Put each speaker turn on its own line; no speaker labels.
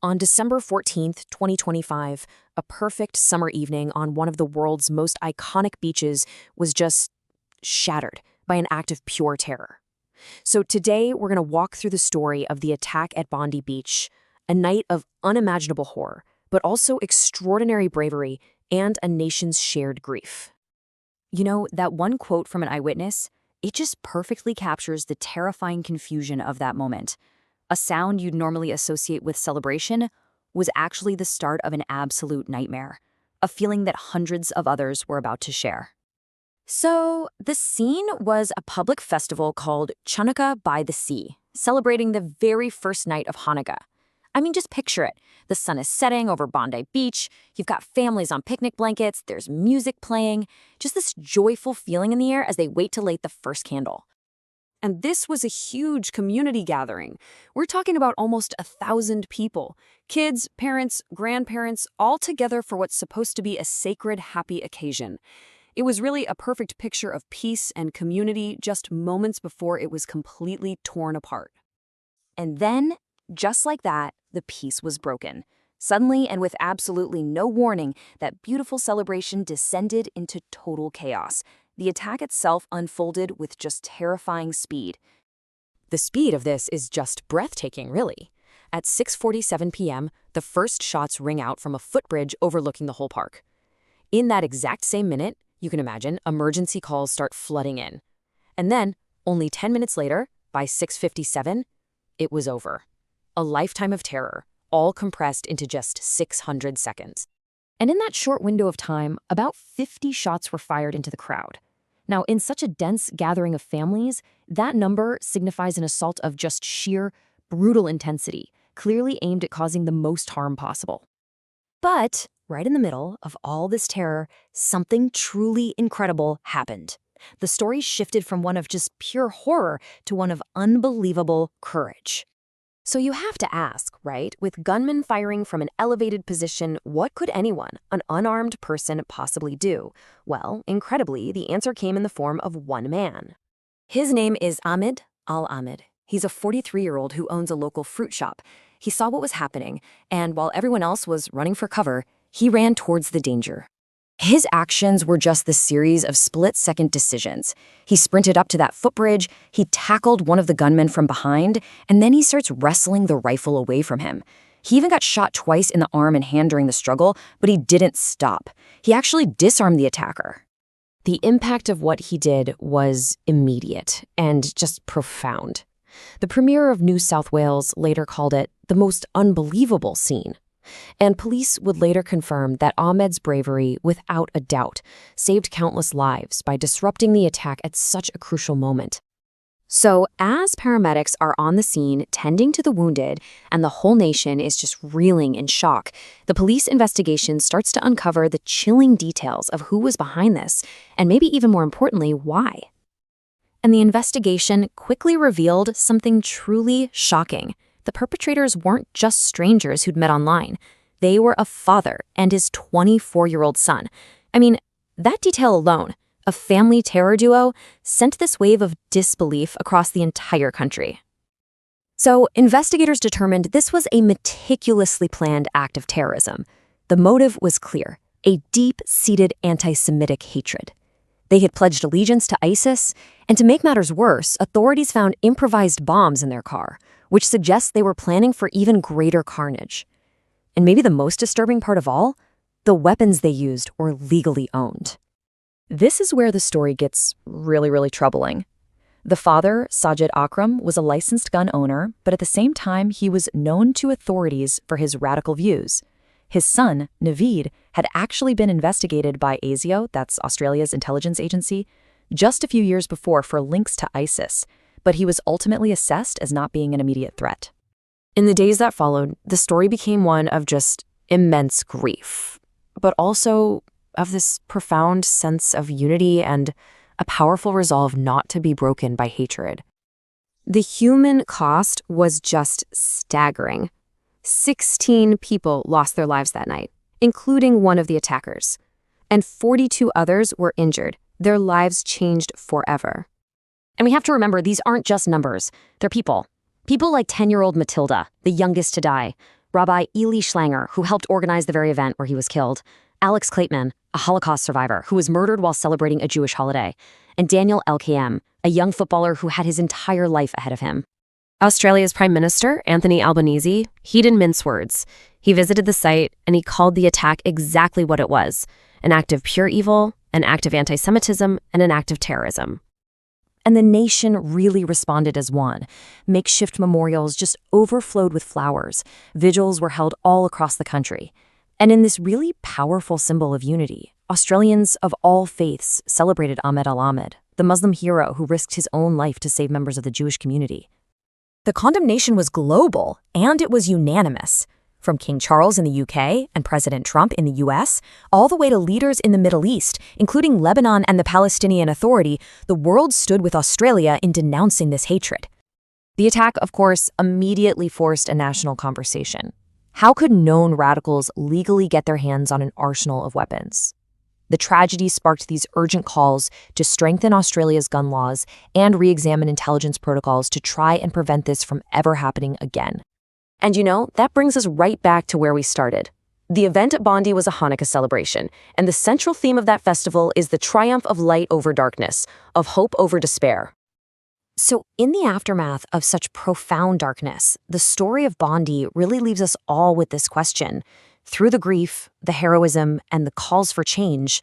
On December 14th, 2025, a perfect summer evening on one of the world's most iconic beaches was just shattered by an act of pure terror. So today, we're going to walk through the story of the attack at Bondi Beach, a night of unimaginable horror, but also extraordinary bravery and a nation's shared grief.
You know, that one quote from an eyewitness, it just perfectly captures the terrifying confusion of that moment. A sound you'd normally associate with celebration was actually the start of an absolute nightmare, a feeling that hundreds of others were about to share. So, the scene was a public festival called Chanukah by the Sea, celebrating the very first night of Hanukkah. I mean, just picture it. The sun is setting over Bondi Beach, you've got families on picnic blankets, there's music playing, just this joyful feeling in the air as they wait to light the first candle.
And this was a huge community gathering. We're talking about almost 1,000 people. Kids, parents, grandparents, all together for what's supposed to be a sacred, happy occasion. It was really a perfect picture of peace and community just moments before it was completely torn apart.
And then, just like that, the peace was broken. Suddenly, and with absolutely no warning, that beautiful celebration descended into total chaos. The attack itself unfolded with just terrifying speed.
The speed of this is just breathtaking, really. At 6:47 p.m., the first shots ring out from a footbridge overlooking the whole park. In that exact same minute, you can imagine, emergency calls start flooding in. And then, only 10 minutes later, by 6:57, it was over. A lifetime of terror, all compressed into just 600 seconds. And in that short window of time, about 50 shots were fired into the crowd. Now, in such a dense gathering of families, that number signifies an assault of just sheer, brutal intensity, clearly aimed at causing the most harm possible. But, right in the middle of all this terror, something truly incredible happened. The story shifted from one of just pure horror to one of unbelievable courage. So you have to ask, right? With gunmen firing from an elevated position, what could anyone, an unarmed person, possibly do? Well, incredibly, the answer came in the form of one man. His name is Ahmed Al-Ahmed. He's a 43-year-old who owns a local fruit shop. He saw what was happening, and while everyone else was running for cover, he ran towards the danger. His actions were just the series of split-second decisions. He sprinted up to that footbridge, he tackled one of the gunmen from behind, and then he starts wrestling the rifle away from him. He even got shot twice in the arm and hand during the struggle, but he didn't stop. He actually disarmed the attacker. The impact of what he did was immediate and just profound. The Premier of New South Wales later called it the most unbelievable scene. And police would later confirm that Ahmed's bravery, without a doubt, saved countless lives by disrupting the attack at such a crucial moment. So, as paramedics are on the scene tending to the wounded and the whole nation is just reeling in shock, the police investigation starts to uncover the chilling details of who was behind this, and maybe even more importantly, why. And the investigation quickly revealed something truly shocking. The perpetrators weren't just strangers who'd met online. They were a father and his 24-year-old son. I mean, that detail alone, a family terror duo, sent this wave of disbelief across the entire country. So, investigators determined this was a meticulously planned act of terrorism. The motive was clear, a deep-seated anti-Semitic hatred. They had pledged allegiance to ISIS, and to make matters worse, authorities found improvised bombs in their car, which suggests they were planning for even greater carnage. And maybe the most disturbing part of all, the weapons they used were legally owned. This is where the story gets really troubling. The father, Sajid Akram, was a licensed gun owner, but at the same time, he was known to authorities for his radical views. His son, Naveed, had actually been investigated by ASIO, that's Australia's intelligence agency, just a few years before for links to ISIS, but he was ultimately assessed as not being an immediate threat. In the days that followed, the story became one of just immense grief, but also of this profound sense of unity and a powerful resolve not to be broken by hatred. The human cost was just staggering. 16 people lost their lives that night, including one of the attackers, and 42 others were injured. Their lives changed forever. And we have to remember, these aren't just numbers. They're people. People like 10-year-old Matilda, the youngest to die,
Rabbi Eli Schlanger, who helped organize the very event where he was killed, Alex Klaitman, a Holocaust survivor who was murdered while celebrating a Jewish holiday, and Daniel LKM, a young footballer who had his entire life ahead of him.
Australia's Prime Minister, Anthony Albanese, he didn't mince words. He visited the site and he called the attack exactly what it was: an act of pure evil, an act of anti-Semitism, and an act of terrorism.
And the nation really responded as one. Makeshift memorials just overflowed with flowers. Vigils were held all across the country. And in this really powerful symbol of unity, Australians of all faiths celebrated Ahmed Al-Ahmed, the Muslim hero who risked his own life to save members of the Jewish community. The condemnation was global, and it was unanimous. From King Charles in the UK and President Trump in the US, all the way to leaders in the Middle East, including Lebanon and the Palestinian Authority, the world stood with Australia in denouncing this hatred. The attack, of course, immediately forced a national conversation. How could known radicals legally get their hands on an arsenal of weapons? The tragedy sparked these urgent calls to strengthen Australia's gun laws and re-examine intelligence protocols to try and prevent this from ever happening again. And that brings us right back to where we started. The event at Bondi was a Hanukkah celebration, and the central theme of that festival is the triumph of light over darkness, of hope over despair. So in the aftermath of such profound darkness, the story of Bondi really leaves us all with this question. Through the grief, the heroism, and the calls for change,